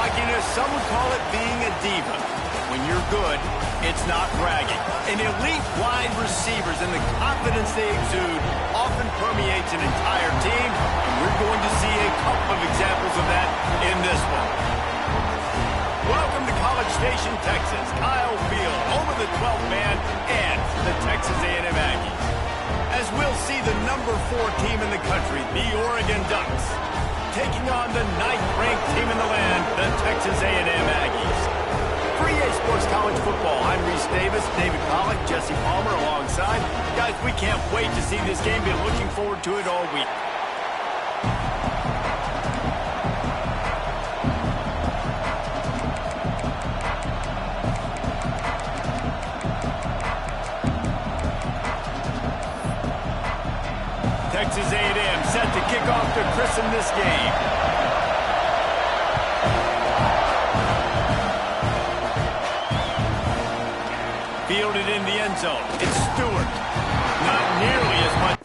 cockiness, some would call it being a diva. When you're good, it's not bragging. And elite wide receivers and the confidence they exude often permeates an entire team, and we're going to see a couple of examples of that in this one. Welcome to College Station, Texas. Kyle Field, home of the 12th man and the Texas A&M Aggies. As we'll see the number 4 team in the country, the Oregon Ducks, taking on the 9th-ranked team in the land, the Texas A&M Aggies. For EA Sports College Football, I'm Reese Davis, David Pollack, Jesse Palmer alongside. Guys, we can't wait to see this game. Been looking forward to it all week. Texas A&M set to kick off to christen this game. Fielded in the end zone. It's Stewart. Not nearly as much.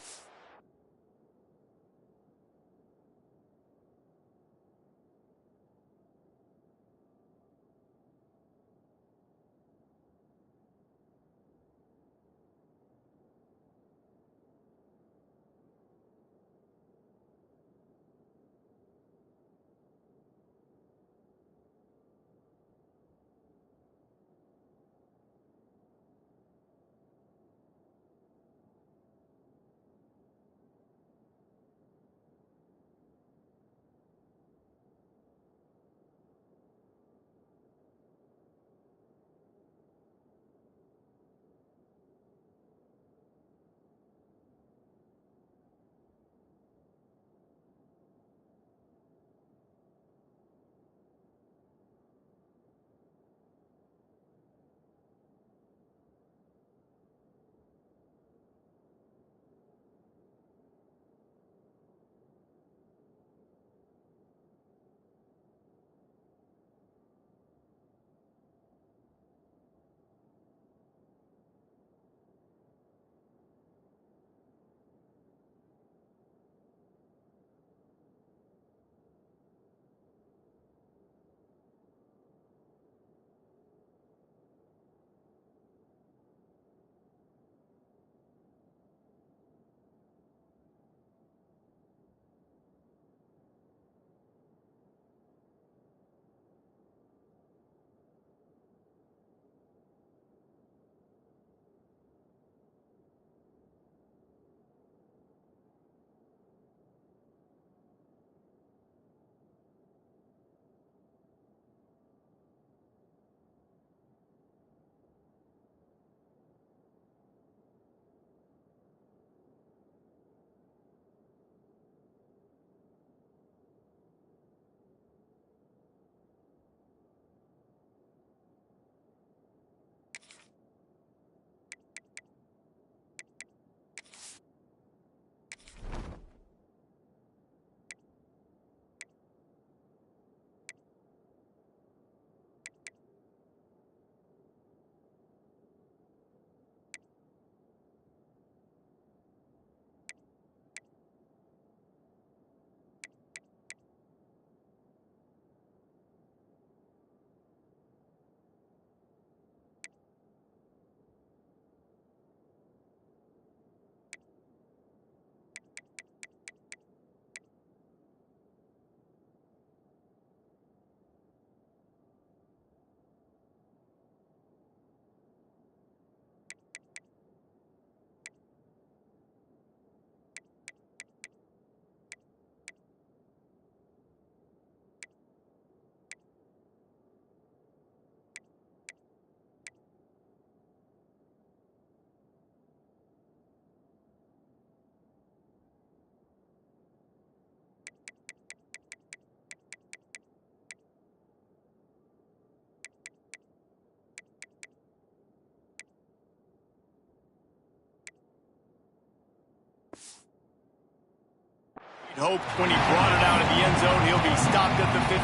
Hoped when he brought it out of the end zone, he'll be stopped at the 15.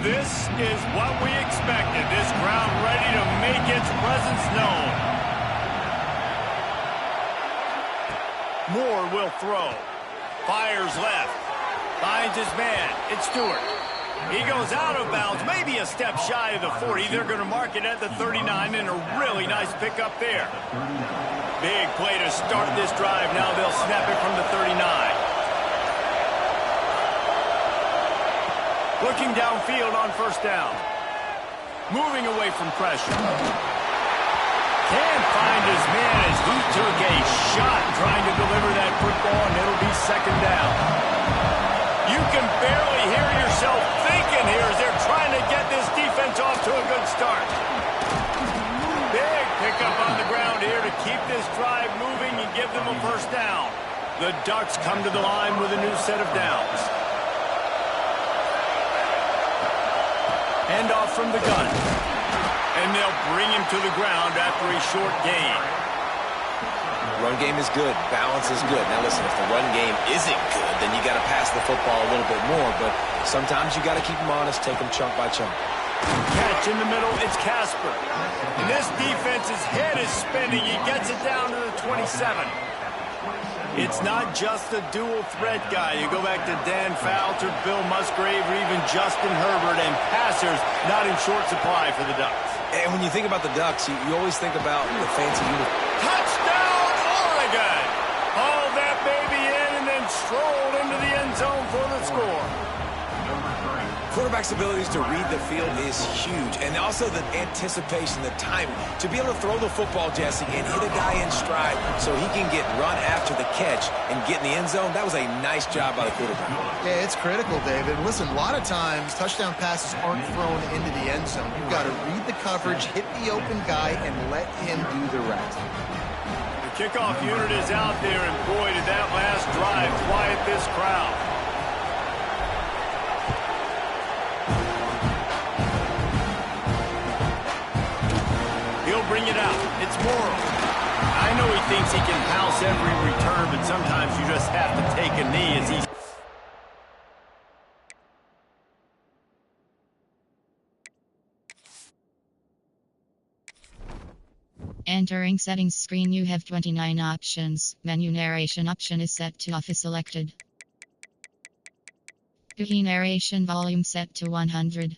This is what we expected. This crowd ready to make its presence known. Moore will throw. Fires left. Finds his man. It's Stewart. He goes out of bounds, maybe a step shy of the 40. They're going to mark it at the 39, and a really nice pickup there. Big play to start this drive. Now they'll snap it from the 39. Looking downfield on first down. Moving away from pressure. Can't find his man as he took a shot trying to deliver that football, and it'll be second down. You can barely hear yourself thinking here as they're trying to get this defense off to a good start. Big pickup on the ground here to keep this drive moving and give them a first down. The Ducks come to the line with a new set of downs. Hand off from the gun. And they'll bring him to the ground after a short gain. Run game is good. Balance is good. Now listen, if the run game isn't good, then you got to pass the football a little bit more. But sometimes you got to keep them honest, take them chunk by chunk. Catch in the middle, it's Casper. And this defense's head is spinning. He gets it down to the 27. It's not just a dual threat guy. You go back to Dan Fouts, Bill Musgrave, or even Justin Herbert, and passers not in short supply for the Ducks. And when you think about the Ducks, you always think about the fancy uniform. Touchdown, Oregon! Hauled that baby in and then strolled into the end zone for the score. Quarterback's abilities to read the field is huge, and also the anticipation, the timing. To be able to throw the football, Jesse, and hit a guy in stride so he can get run after the catch and get in the end zone, that was a nice job by the quarterback. Yeah, it's critical, David. Listen, a lot of times touchdown passes aren't thrown into the end zone. You've got to read the coverage, hit the open guy, and let him do the rest. The kickoff unit is out there, and boy, did that last drive quiet this crowd. Bring it out. It's Morrow. I know he thinks he can house every return, but sometimes you just have to take a knee as he's... Entering settings screen, you have 29 options. Menu narration option is set to off is selected. Key narration volume set to 100.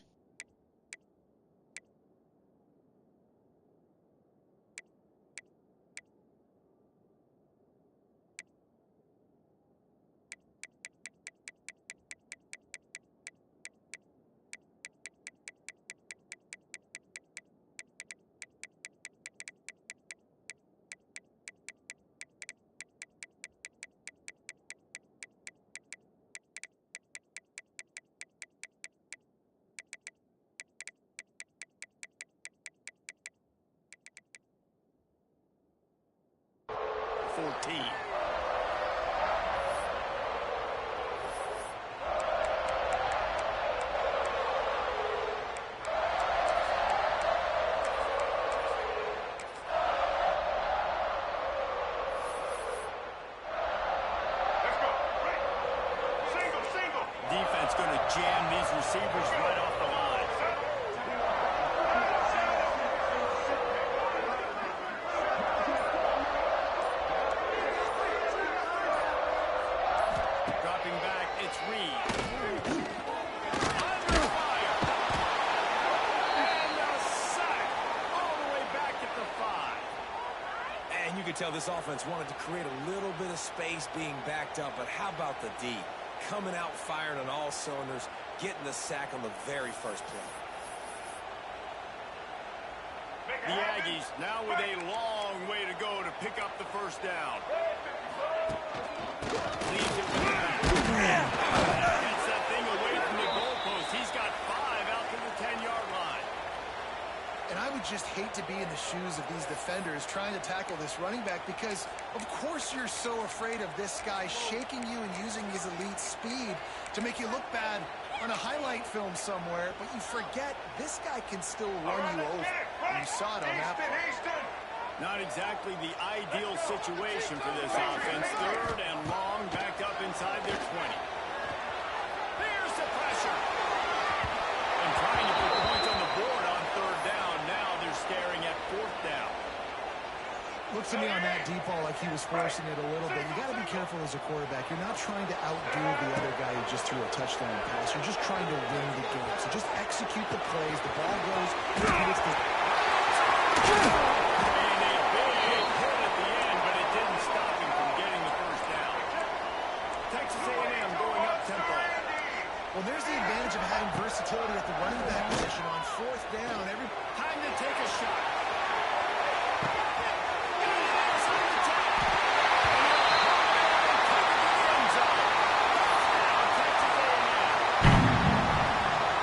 Defense going to jam these receivers right off the line. Dropping back, it's Reed. Under fire. And a sack all the way back at the 5. And you could tell this offense wanted to create a little bit of space being backed up, but how about the D? Coming out firing on all cylinders, getting the sack on the very first play. The Aggies now with a long way to go to pick up the first down. Leads it with the back. Gets that thing away from the goalpost. He's got 5 out to the 10-yard line. And I would just hate to be in the shoes of these defenders trying to tackle this running back because, of course, you're so afraid of this guy shaking you and using his elite speed to make you look bad on a highlight film somewhere, but you forget this guy can still run you over. And you saw it on that play. Not exactly the ideal situation for this offense. Third and long, backed up inside their 20. There's the pressure. And trying to put points on the board on third down. Now they're staring at fourth down. Looks to me on that deep ball like he was forcing it a little bit. You got to be careful as a quarterback. You're not trying to outdo the other guy who just threw a touchdown pass. You're just trying to win the game. So just execute the plays. The ball goes. It's the... Well, there's the advantage of having versatility at the running back position. On fourth down, every time to take a shot.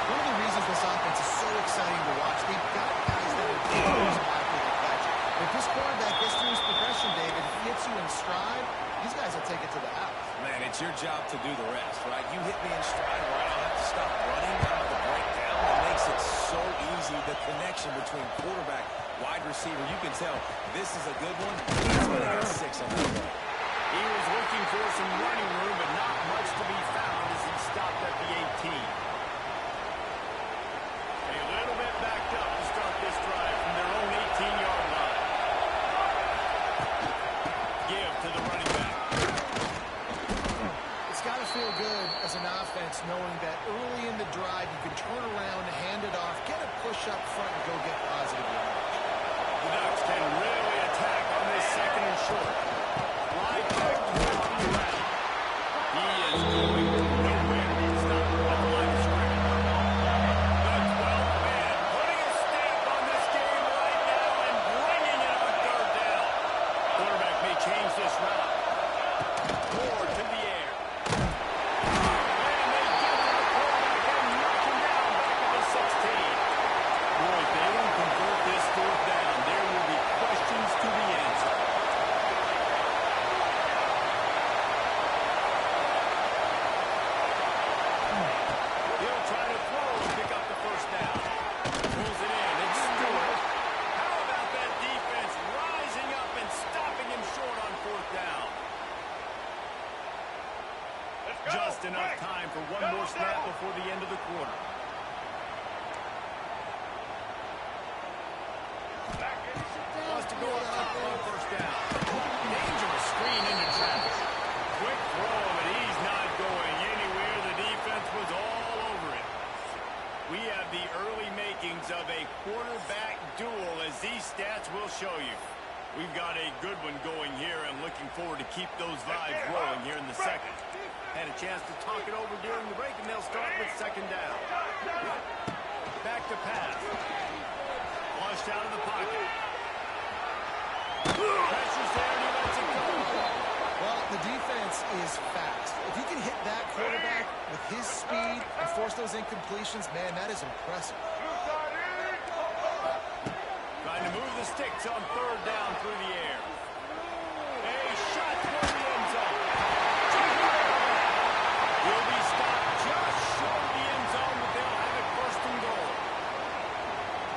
One of the reasons this offense is so exciting to watch, they've got guys that are dangerous after the catch. If this quarterback gets through his progression, David, hits you in stride, these guys will take it to the house. Man, it's your job to do the rest, right? You hit me in stride where I don't have to stop running. I don't have to break down. It makes it so easy. The connection between quarterback, wide receiver, you can tell this is a good one. He's going to get 6 on that one. He was looking for some running room, but not much to be found as he stopped at the 18. A little bit backed up to start this drive from their own 18-yard line. Give to the running back. It's got to feel good as an offense knowing that early in the drive you can turn around, hand it off, get a push up front, and go get positive yards. The Ducks can really attack on this second and short. Right back to the ground. He is going nowhere to stop at the line of scrimmage. The 12th man putting a stamp on this game right now and bringing it on third down. Quarterback may change this route. Forward to the air. And they get to the quarterback and knock him down back at the 16. Boy, if they don't convert this fourth down, there will be questions to the answer. He'll try to throw and pick up the first down. Pulls it in. It's Stewart. How about that defense rising up and stopping him short on fourth down? Just enough time for one more snap before the end of the quarter. Wants to go up top on first down. Dangerous screen into traffic. Quick throw, but he's not going anywhere. The defense was all over it. We have the early makings of a quarterback duel, as these stats will show you. We've got a good one going here and looking forward to keep those vibes rolling here in the second. Had a chance to talk it over during the break, and they'll start with second down. Back to pass. Flushed out of the pocket. Pressure's there, and he lets it go. Well, the defense is fast. If you can hit that quarterback with his speed and force those incompletions, man, that is impressive. Trying to move the sticks on third down through the air. A shot toward the end zone. He'll be stopped just short of the end zone, but they'll have it first and goal.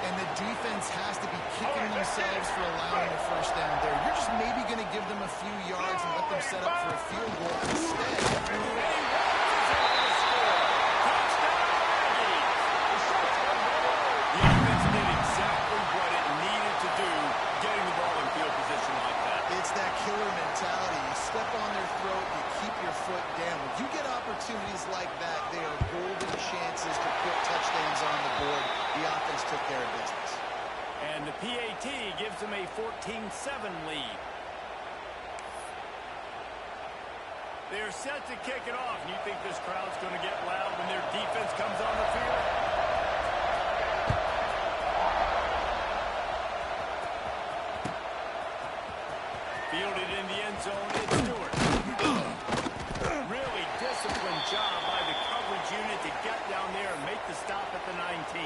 And the defense has to be kicking themselves for allowing the first down there. You're just maybe going to give them a few yards and let them set up for a field goal instead. The offense did exactly what it needed to do, getting the ball in field position like that. It's that killer mentality. You step on their throat, you keep your foot down. When you get opportunities like that, they are golden chances to put touchdowns on the board. The offense took care of business. And the PAT gives them a 14-7 lead. They're set to kick it off. And you think this crowd's going to get loud when their defense comes on the field? Fielded in the end zone, it's Stewart. Really disciplined job by the coverage unit to get down there and make the stop at the 19.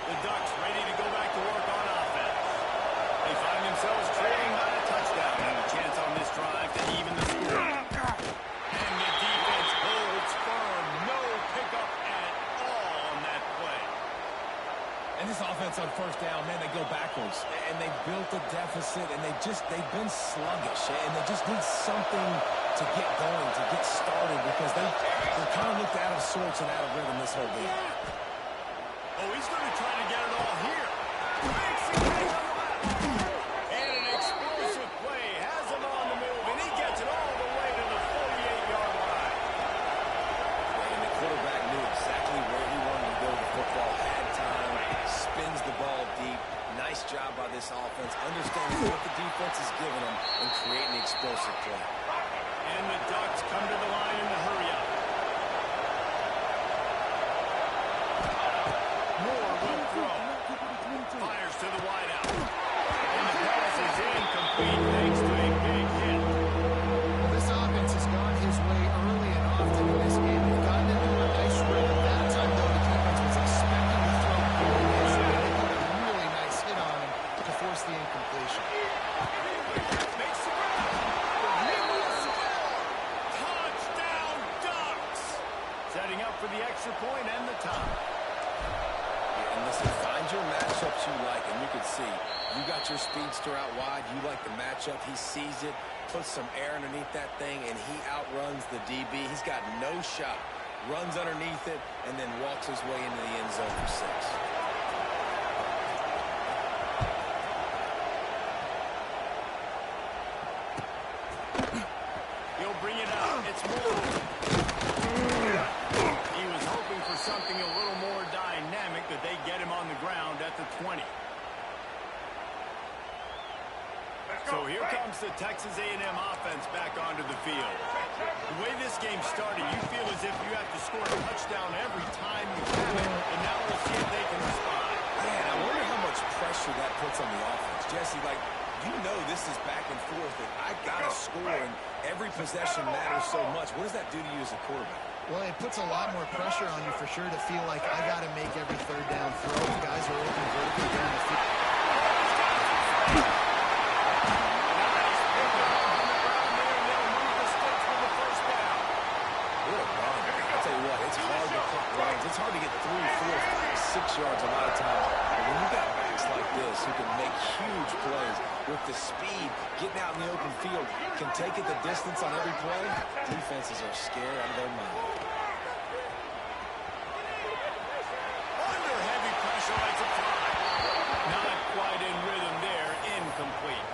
The Ducks ready to go back to work on offense. They find themselves trailing by a touchdown and a chance on this drive to even the score. And the defense holds firm. No pickup at all on that play. And this offense on first down, man, they go backwards. And they built a deficit, and they've been sluggish. And they just need something to get going, to get started, because they kind of looked out of sorts and out of rhythm this whole game. Oh, he's going to try to get it all here. Makes it on the left. And an explosive play has him on the move, and he gets it all the way to the 48-yard line. And the quarterback knew exactly where he wanted to go with the football. Had time, spins the ball deep. Nice job by this offense, understanding what the defense is giving them and creating the explosive play. And the Ducks come to the line in the hurry-up. Moore will throw. Fires to the wideout. And the pass is incomplete thanks to a big hit. Well, this offense has gone his way early and often in this game. They've gotten into a nice rhythm. That time, though, the defense was expecting to throw poorly, so they put a really nice hit on him to force the incompletion. Makes the grab. Touchdown, Ducks! Setting up for the extra point and the tie. And listen, find your matchups you like, and you can see you got your speedster out wide. You like the matchup. He sees it, puts some air underneath that thing, and he outruns the DB. He's got no shot. Runs underneath it, and then walks his way into the end zone for 6. He'll bring it out. It's Moore. He was hoping for something a little more dynamic, that they get him on the ground at the 20. So here comes the Texas A&M offense back onto the field. The way this game started, you feel as if you have to score a touchdown every time you have it, and now we'll see if they can respond. Man, I wonder how much pressure that puts on the offense. Jesse, like, you know this is back and forth, and I got to score, and every possession matters so much. What does that do to you as a quarterback? Well, it puts a lot more pressure on you for sure to feel like I got to make every third down throw. The guys are open vertically down the field. It's hard to get through 4, 5, 6 yards a lot of times. But when you got backs like this who can make huge plays with the speed, getting out in the open field, can take it the distance on every play, defenses are scared out of their mind. Under heavy pressure, lets it fly. Not quite in rhythm there, incomplete.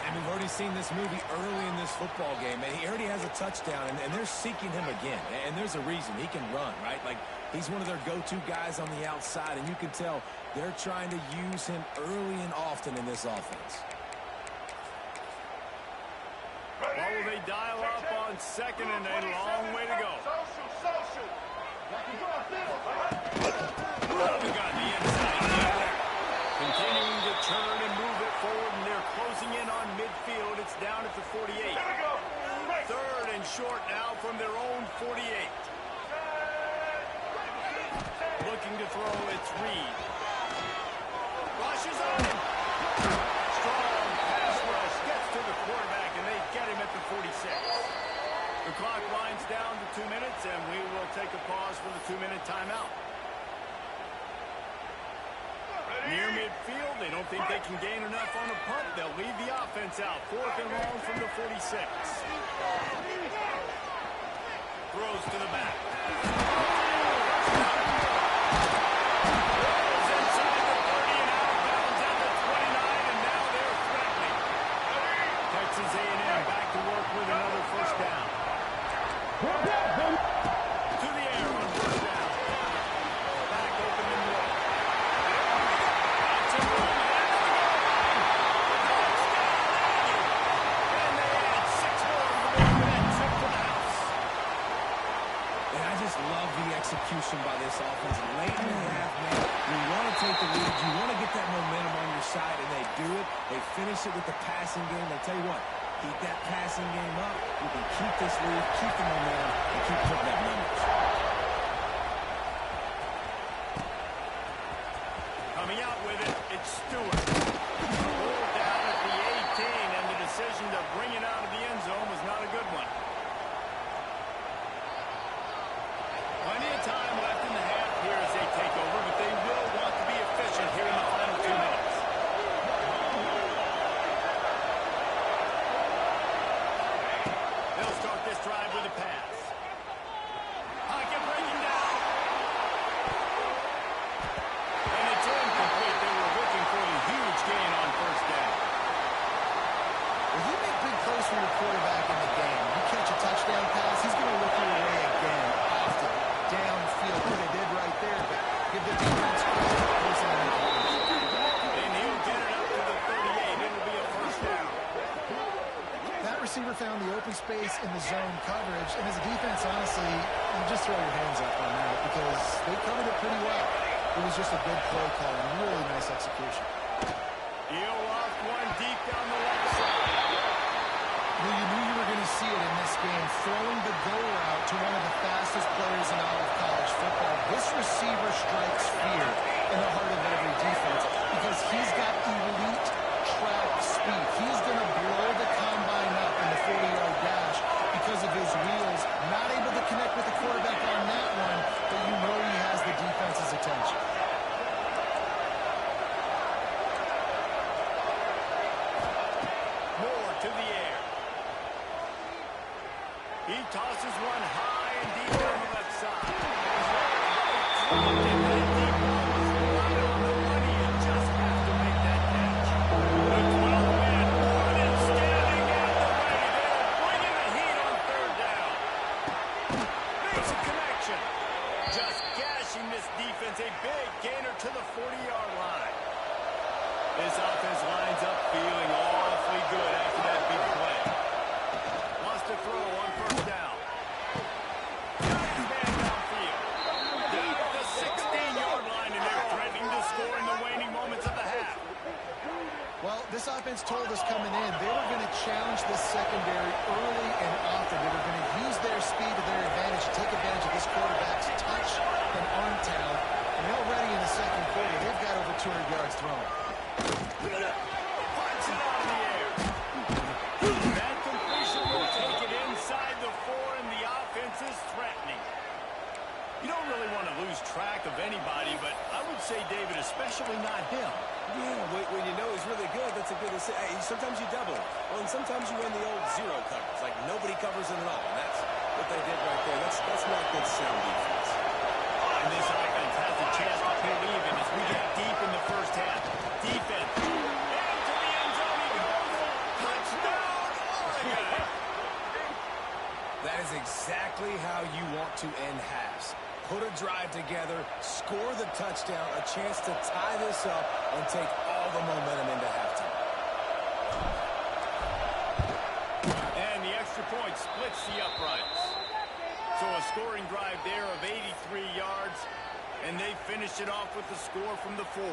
And we've already seen this movie early in this football game, and he already has a touchdown, and they're seeking him again. And there's a reason. He can run, right? Like, he's one of their go-to guys on the outside, and you can tell they're trying to use him early and often in this offense. Well, will they dial up on second and a long way to go? We got the inside there. Continuing to turn and move it forward, and they're closing in on midfield. It's down at the 48. Third and short now from their own 48. Looking to throw, it's Reed. Rushes on him. Strong pass rush gets to the quarterback, and they get him at the 46. The clock winds down to 2 minutes, and we will take a pause for the 2-minute timeout. Near midfield, they don't think they can gain enough on a punt. They'll leave the offense out. 4th and long from the 46. Throws to the back. Throws inside the 30 and out of bounds at the 29, and now they're threatening. Texas A&M back to work with another first down. To the air on first down. Back open and low. Love the execution by this offense. Late in the half, man, you want to take the lead. You want to get that momentum on your side, and they do it. They finish it with the passing game. They tell you what, keep that passing game up. You can keep this lead, keep the momentum, and keep putting up numbers. Coming out with it, it's Stewart. Pulled down at the 18, and the decision to bring it out of the end zone was not a good one. Plenty of time left in the half here as they take over, but they will want to be efficient here in the final 2 minutes. They'll start this drive with a pass. Pocket for your quarterback in the game. You catch a touchdown pass, he's going to look your way again, often, downfield. What they did right there, but give the defense credit for forcing an incompletion. And he'll get it up to the 38. It'll be a first down. That receiver found the open space in the zone coverage, and as a defense, honestly, you just throw your hands up on that because they covered it pretty well. It was just a good play call and really nice execution. He'll off one deep down the left side. Well, you knew you were going to see it in this game, throwing the go route to one of the fastest players in all of college football. This receiver strikes fear in the heart of every defense because he's got elite track speed. He's going to blow the combine up in the 40-yard dash because of his wheels. Not able to connect with the quarterback on that one, but you know he has the defense's attention. Moore to the air. He tosses one high and deep on the left side. And that deep ball was right on the money. You just have to make that catch. The 12-man Horn is standing at the ready. They'll bring in the heat on third down. Makes a connection. Just gashing this defense. A big gainer to the 40-yard line. This offense lines up feeling awfully good after that big play. Wants to throw on first down. Got his man downfield. Down at the 16-yard line, and they're threatening to score in the waning moments of the half. Well, this offense told us coming in they were going to challenge this secondary early and often. They were going to use their speed to their advantage, take advantage of this quarterback's touch and arm talent. And already in the second quarter, they've got over 200 yards thrown. Punch it out of the air. That completion will take it inside the 4, and the offense is threatening. You don't really want to lose track of anybody, but I would say, David, especially not him. Yeah, when you know he's really good, that's a good decision. Hey, sometimes you double him. Well, and sometimes you run the old zero coverage, like nobody covers him at all. And that's what they did right there. That's not good sound defense. And this offense has a chance to pull even as we get deep in the first half. Defense. Into the end zone he goes. Touchdown, Oregon. That is exactly how you want to end halves. Put a drive together, score the touchdown, a chance to tie this up, and take all the momentum into halftime. And the extra point splits the uprights. So a scoring drive there of 83 yards, and they finish it off with the score from the 4.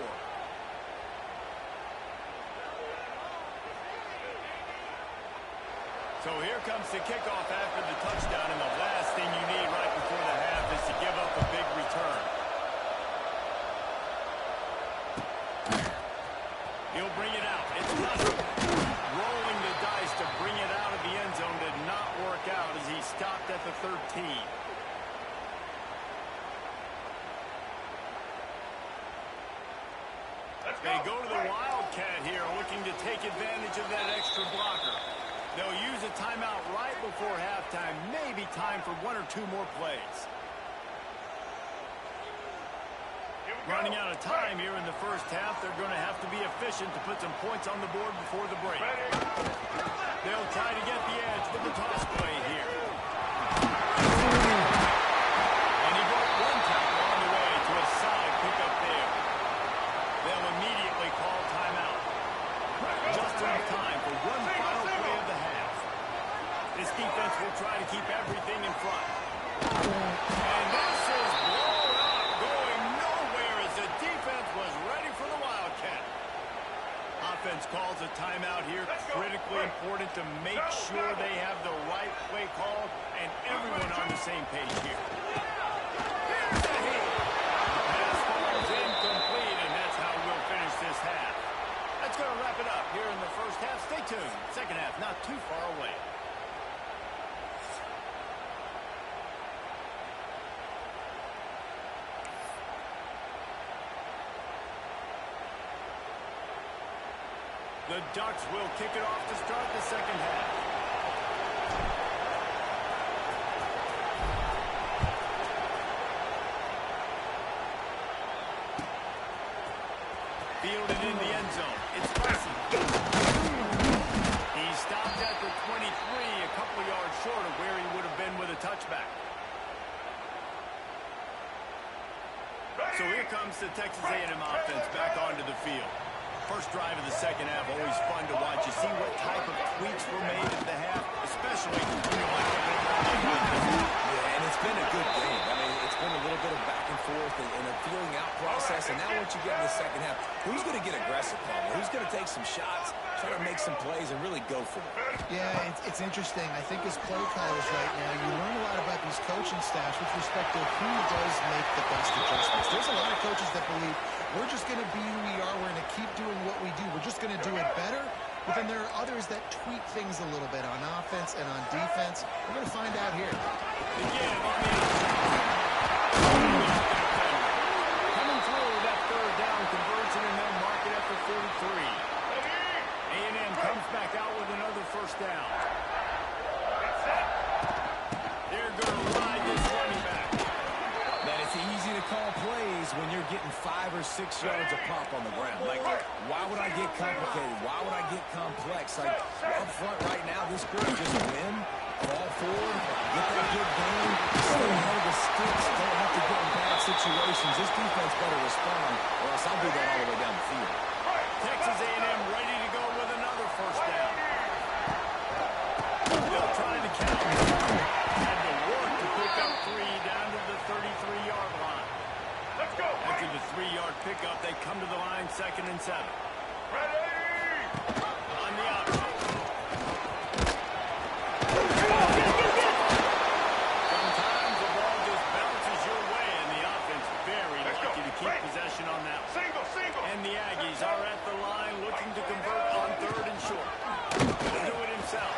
So here comes the kickoff after the touchdown, and the last thing you need right before the half is to give up a big return. He'll bring it out. It's Russell. Rolling the dice to bring it out of the end zone did not work out as he stopped at the 13. They go to the Wildcat here, looking to take advantage of that extra blocker. They'll use a timeout right before halftime, maybe time for 1 or 2 more plays. Running out of time here in the first half, they're going to have to be efficient to put some points on the board before the break. They'll try to get the edge with the toss play here. And he broke one tackle on the way to a solid pickup there. They'll immediately call timeout. Just enough time for one final play of the half. This defense will try to keep everything in front. And this is blown up, going nowhere as the defense was ready for the Wildcat. Offense calls a timeout here. Critically important to make sure they have the right play call and everyone on the same page here. Here's the hit. Pass falls incomplete, and that's how we'll finish this half. That's going to wrap it up here in the first half. Stay tuned. Second half not too far away. The Ducks will kick it off to start the second half. Fielded in the end zone. It's Carson. He stopped at the 22. Texas A&M offense back onto the field. First drive of the second half, always fun to watch. You see what type of tweaks were made at the half, especially when you're like, yeah, and it's been a good game. I mean, it's been a little bit of back and forth and a feeling out process. And now once you get in the second half, who's going to get aggressive, Palmer? Who's going to take some shots, try to make some plays, and really go for it? Yeah, it's interesting. I think as play callers right now, you learn a lot about these coaching staffs with respect to who does make the best adjustments. There's a lot of coaches that believe we're just going to be who we are. We're going to keep doing what we do. We're just going to do it better. But then there are others that tweak things a little bit on offense and on defense. We're going to find out here. Again, coming through that third down conversion, and they'll mark it at the 43. A&M comes back out with another first down. They're going to ride this running back. Man, it's easy to call plays when you're getting 5 or 6 yards a pop on the ground. Like, why would I get complicated? Why would I get complex? Like, up front right now, this group just win, fall forward, get that good game, stay ahead of the sticks, don't have to get in bad situations. This defense better respond, or else I'll do that all the way down the field. Texas A&M ready to go with another first down. Still trying to count. Had to work to pick up 3 down to the 33-yard line. Let's go. After the 3-yard pickup, they come to the line 2nd and 7. Ready. On the outside. Sometimes the ball just bounces your way, and the offense very lucky to keep possession on that. Single. And the Aggies are at the line looking to convert on 3rd and short. He'll do it himself.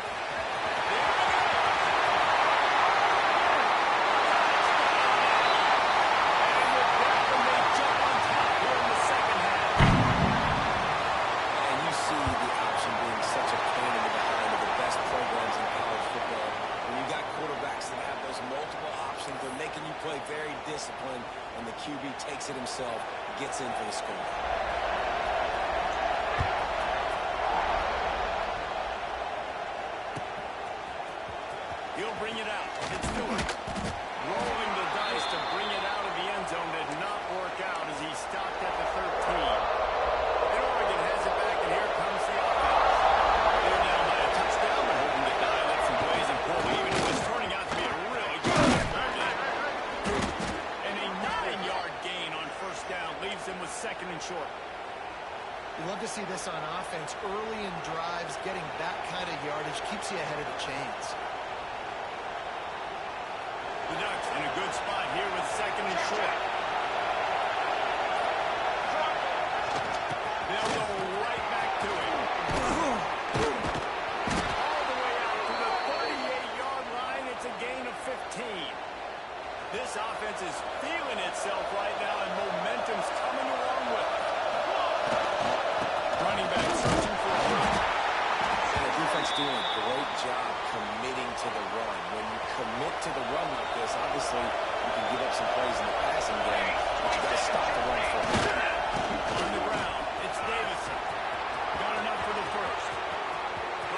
Play very disciplined, and the QB takes it himself, gets in for the score. He'll bring it out. It's Stewart. Rolling the dice to bring it out of the end zone did not work out as he stopped at the 13. And Oregon has it back, and here comes the offense. They're down by a touchdown. They're hoping to dial up some plays and pull even. It was turning out to be a really good and a 9-yard gain on first down leaves them with 2nd and short. You love to see this on offense. Early in drives, getting that kind of yardage keeps you ahead of the chains. The Ducks in a good spot here with 2nd and short. They'll go right back to it. All the way out to the 38-yard line. It's a gain of 15. This offense is feeling itself right now, and momentum's coming along with it. Running back searching for a run. And the defense doing a great job committing to the run. When you commit to the run like this, obviously you can give up some plays in the passing game, but you got to stop the run for a minute. On the ground, it's Davison. Got enough for the first.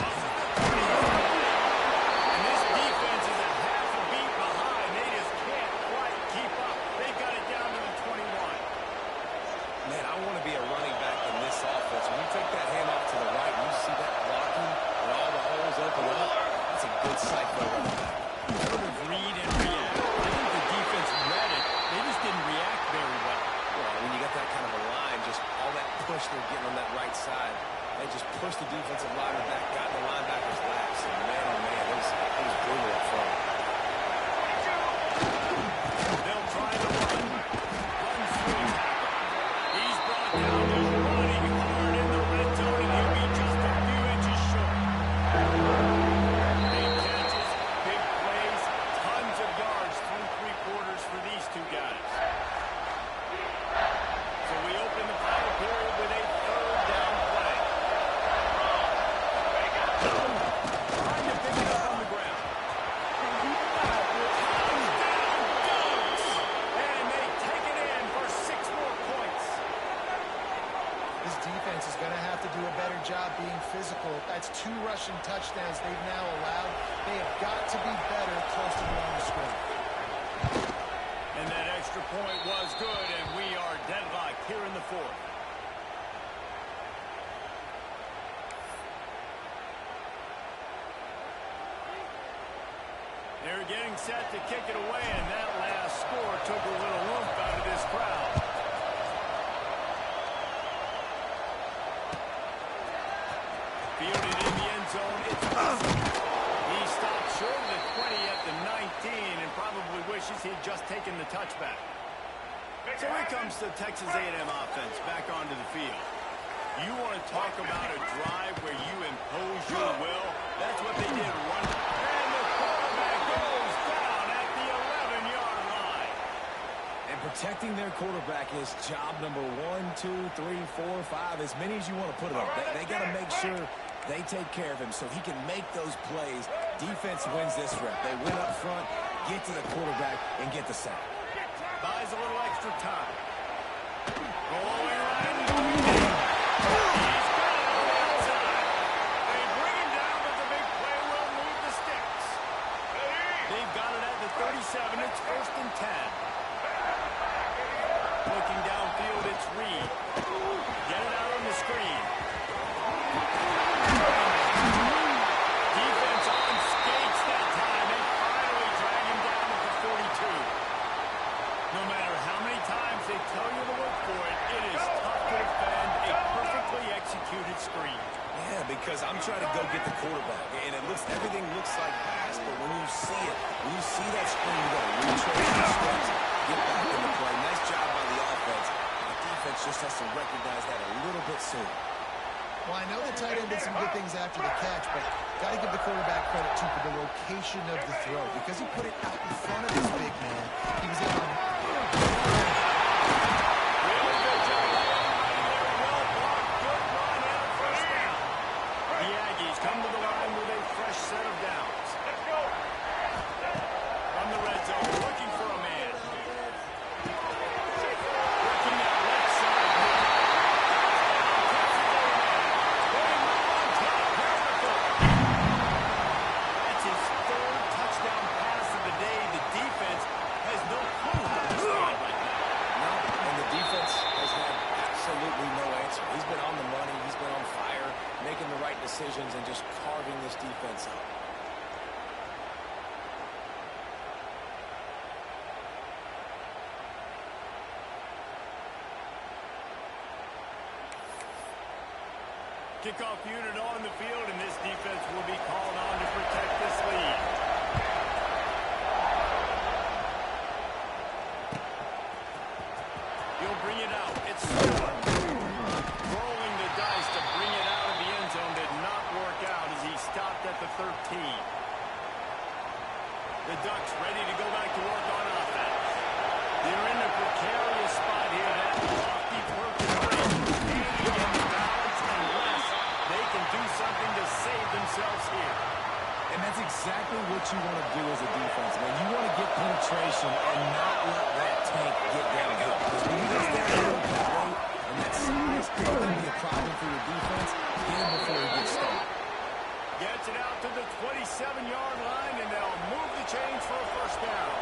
Crosses the 20. And this defense is a half a beat behind. They just can't quite keep up. They've got it down to the 21. Man, I want to be a running back in this offense. When you take that handoff to the right and you see that blocking and all the holes open up, that's a good sight for a running back. Sort of read and react. I think the defense read it. They just didn't react very well. Well, when you get that kind of a line, just all that push they're getting on that right side, they just push the defensive lineman back, got in the linebacker's laps, and man, oh man, it was brutal up front. They'll try to run. Runs through a tackle. He's brought down. He's running hard in the red zone, and he'll be just a few inches short. Big catches, big plays, tons of yards through 3 quarters for these two guys. So we open the final period with a 3rd down play. Trying to pick it up on the ground. And they take it in for 6 more points. This defense is going to have to do a better job being physical. That's 2 rushing touchdowns they've now allowed. They have got to be better close to the line of scrimmage. And that extra point was good, and we are deadlocked here in the fourth. They're getting set to kick it away, and that last score took a little oomph out of this crowd. Fielded in the end zone. He stopped short of the 20 at the 19 and probably wishes he'd just taken the touchback. So here comes the Texas A&M offense back onto the field. You want to talk about a drive where you impose your will? That's what they did running. And the quarterback goes down at the 11-yard line. And protecting their quarterback is job number 1, 2, 3, 4, 5, as many as you want to put it on. They got to make sure they take care of him so he can make those plays. Defense wins this rep. They win up front, get to the quarterback, and get the sack. Buys a little extra time. Rolling right. They've got it at the 37. It's 1st and 10. Looking downfield, it's Reed. Get it out on the screen. Defense on skates that time. They finally drag him down at the 42. No matter how many times they tell you to look for it, it is tough to defend a perfectly executed screen. Yeah, because I'm trying to go get the quarterback, and everything looks like pass, but when you see it, when you see that screen, you got to retrace the steps, get back in the play. Nice job by the offense. The defense just has to recognize that a little bit sooner. Well, I know the tight end did some good things after the catch, but got to give the quarterback credit, too, for the location of the throw, because he put it out in front of his big man. He was able to... Come to the line with a fresh set of downs. Let's go. From the red zone, looking for a man. Working that left side. That's his 3rd touchdown pass of the day. The defense has no clue how to respond right now. No, and the defense has had absolutely no answer. He's been on the money. He's been on fire, making the right decisions and just carving this defense up. Kickoff unit on the field, and this defense will be called on to protect this lead. He'll bring it out. It's Stewart. Rolling the dice to bring it out of the end zone did not work out as he stopped at the 13. The Ducks ready to go back to work on offense. They're in a precarious spot here. That lofty purple ring standing in the balance unless they can do something to save themselves here. And that's exactly what you want to do as a defense, man. You want to get penetration and not let that tank get downhill. Because when he gets downhill that way, and that size is going to be a problem for your defense, get him before he gets started. Gets it out to the 27-yard line, and they'll move the chains for a 1st down.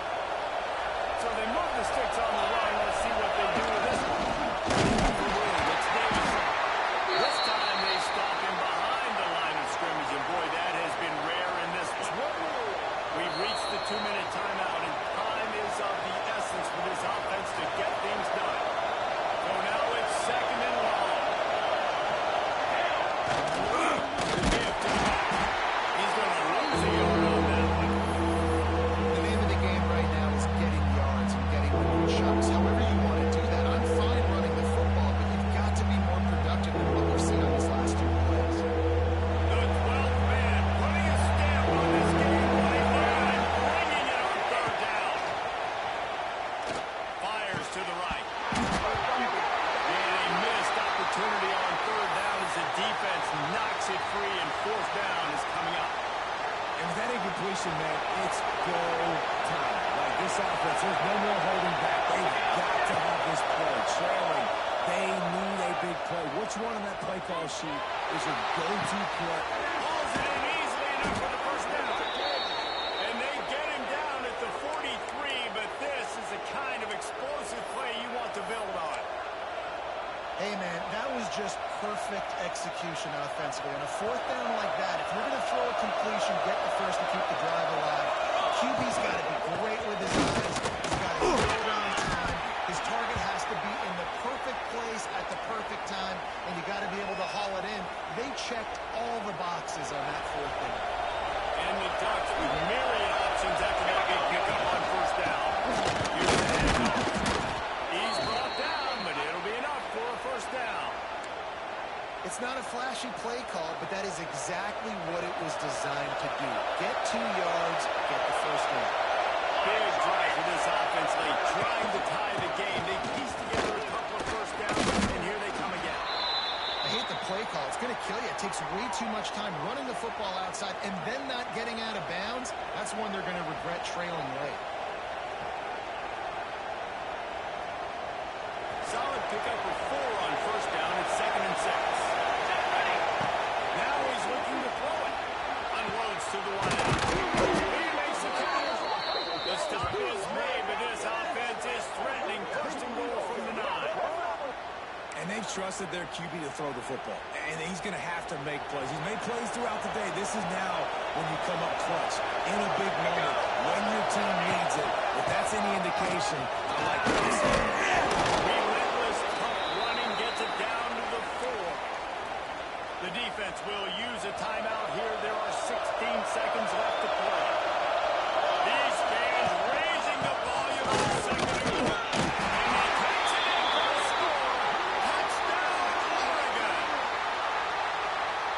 So they move the sticks on the run. Let's see what they do with this one. It's Davison. This time they stop him behind the line of scrimmage, and boy, that has been rare in this one. We've reached the 2-minute timeout, and time is of the essence for this offense to get things done. So now it's 2nd and long. He's going to lose a yard on that one. The name of the game right now is getting yards and getting more chunks. However you want to do that. I'm fine running the football, but you've got to be more productive than what we've seen on these last 2 plays. The 12th man putting a stamp on this game right there and bringing it on 3rd down. Fires to the right. And a missed opportunity on 3rd down as the defense knocks it free, and 4th down is coming up. And with that incompletion, man, it's go time. Like this offense, there's no more holding back. They've got to have this play. Trailing, they need a big play. Which one on that play call sheet is your go-to play? Hauls it in easily enough for the 1st down. And they get him down at the 43, but this is the kind of explosive fourth down like that, if you're going to throw a completion, get the first to keep the drive alive. QB's got to be great with his eyes. He's got to throw on time. His target has to be in the perfect place at the perfect time, and you got to be able to haul it in. They checked all the boxes on that fourth down. And the Ducks with myriad options after that big pickup on first down. Here's the handoff. He's brought down, but it'll be enough for a first down. It's not a flashy play call, but that is exactly what it was designed to do. Get 2 yards, get the first down. Big drive for this offense late, trying to tie the game. They pieced together a couple of first downs, and here they come again. I hate the play call. It's going to kill you. It takes way too much time running the football outside and then not getting out of bounds. That's one they're going to regret trailing late. Solid pickup of 4 on first down. It's 2nd and 6. Now he's looking to throw it. Unloads to the wideout. He makes the catch. The stop is made, but this offense is threatening. First and goal from the 9. And they've trusted their QB to throw the football. And he's going to have to make plays. He's made plays throughout the day. This is now when you come up clutch in a big moment when your team needs it. If that's any indication, I like this. Relentless, tough running gets it down to the 4. The defense will use a timeout here. There are 16 seconds left to play. These fans raising the volume on 2nd and goal. And he takes it in for a score. Touchdown, Oregon.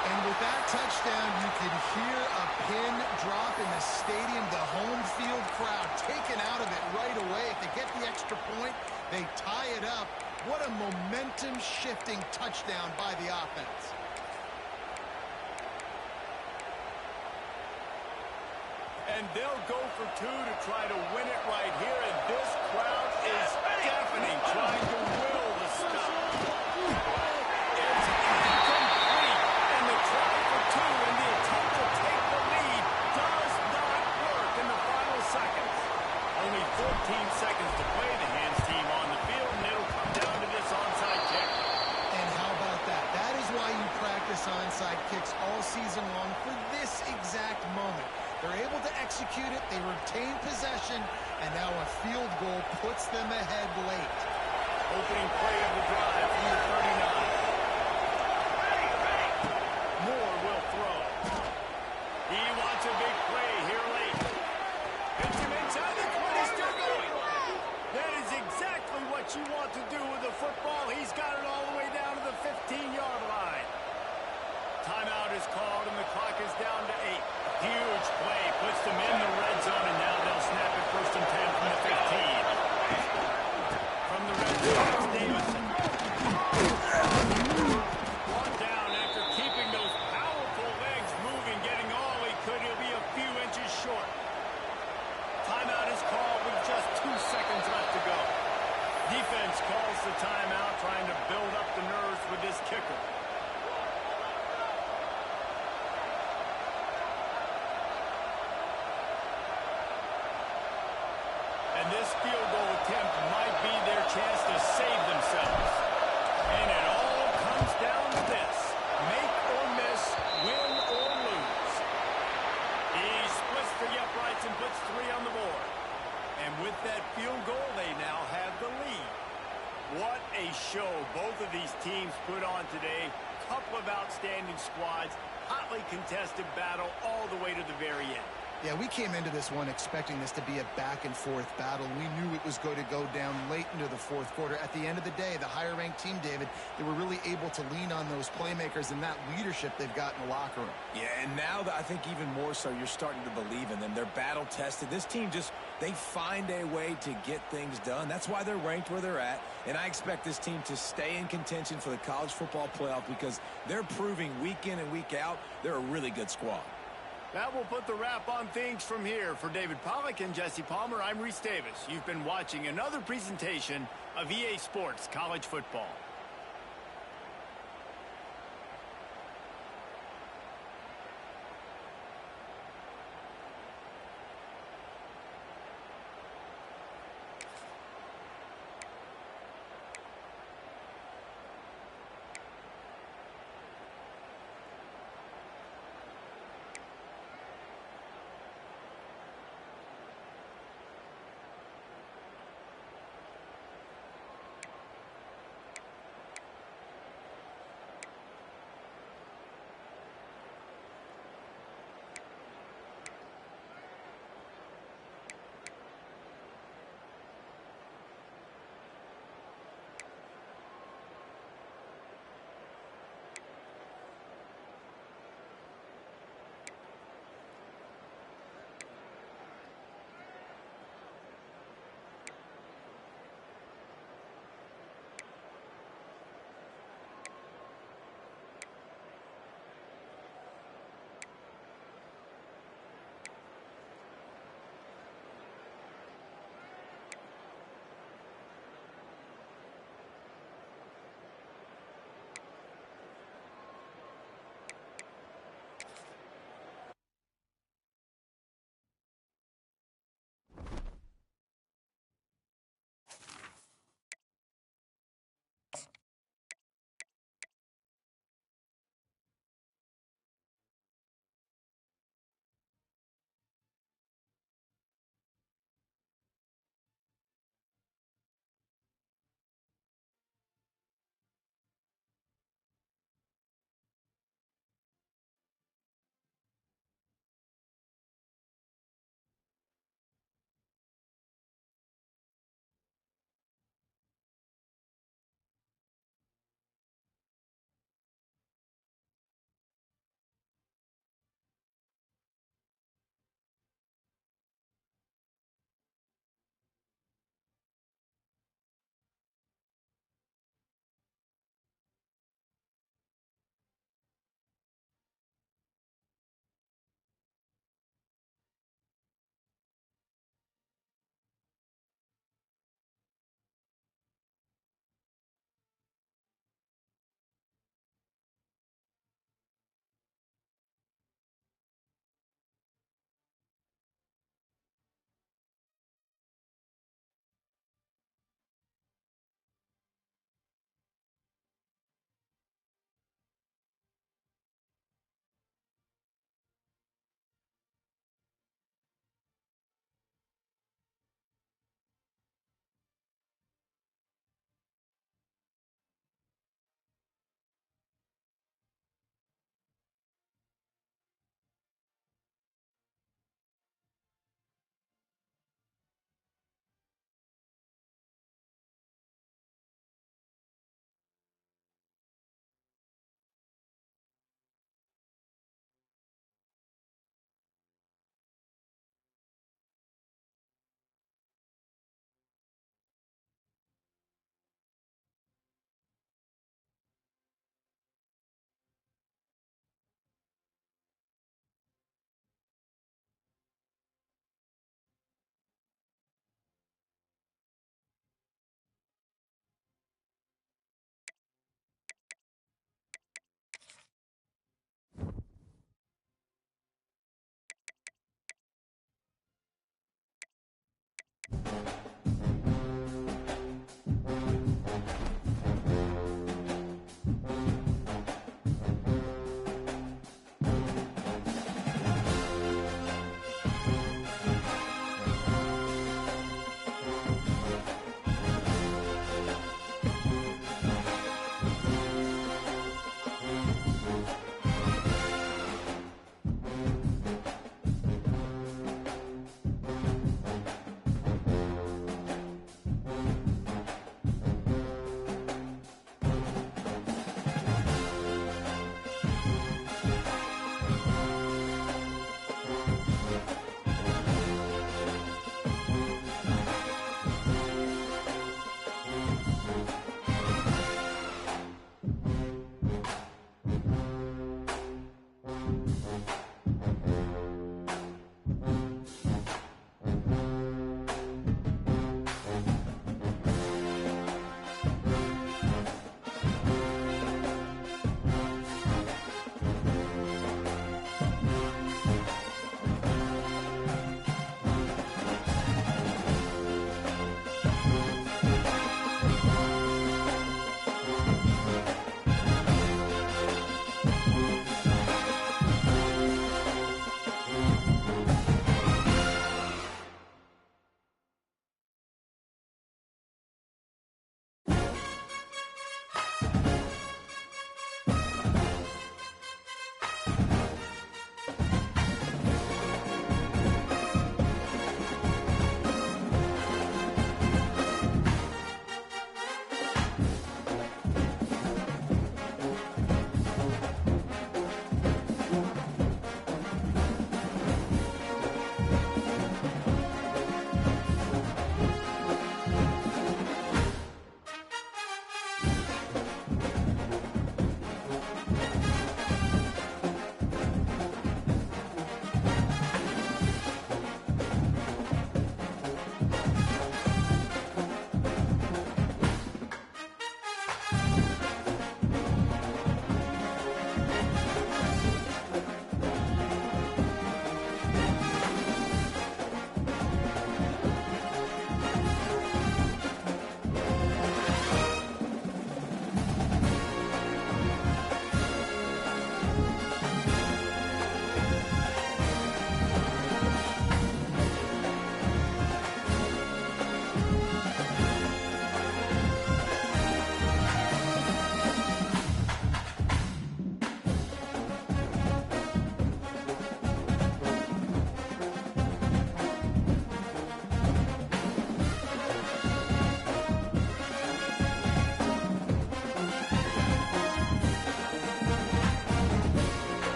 And with that touchdown, you can hear a pin drop in the stadium. The home field crowd taken out of it right away. If they get the extra point, they tie it up. What a momentum-shifting touchdown by the offense. And they'll go for 2 to try to win it right here. And this crowd is deafening, trying to will the stop. It's incomplete. And the try for 2 and the attempt to take the lead does not work in the final seconds. Only 14 seconds to play. The hands team on the field, and it'll come down to this onside kick. And how about that? That is why you practice onside kicks all season long for this exact moment. They're able to execute it, they retain possession, and now a field goal puts them ahead late. Opening play of the drive from the 39. Moore will throw. He wants a big play here late. Hits him inside the 20, still going. That is exactly what you want to do with the football. He's got it all the way down to the 15-yard line. Timeout is called, and the clock is down to 8. Huge play, puts them in the red zone, and now they'll snap it 1st and 10 from the 15. From the red zone, it's Davison. Brought down after keeping those powerful legs moving, getting all he could. He'll be a few inches short. Timeout is called with just 2 seconds left to go. Defense calls the timeout, trying to build up the nerves with this kicker. And this field goal attempt might be their chance to save themselves. And it all comes down to this. Make or miss, win or lose. He splits the uprights and puts 3 on the board. And with that field goal, they now have the lead. What a show both of these teams put on today. Couple of outstanding squads. Hotly contested battle all the way to the very end. Yeah, we came into this one expecting this to be a back-and-forth battle. We knew it was going to go down late into the 4th quarter. At the end of the day, the higher-ranked team, David, they were really able to lean on those playmakers and that leadership they've got in the locker room. Yeah, and now I think even more so, you're starting to believe in them. They're battle-tested. This team they find a way to get things done. That's why they're ranked where they're at. And I expect this team to stay in contention for the college football playoff because they're proving week in and week out they're a really good squad. That will put the wrap on things from here. For David Pollack and Jesse Palmer, I'm Reese Davis. You've been watching another presentation of EA Sports College Football.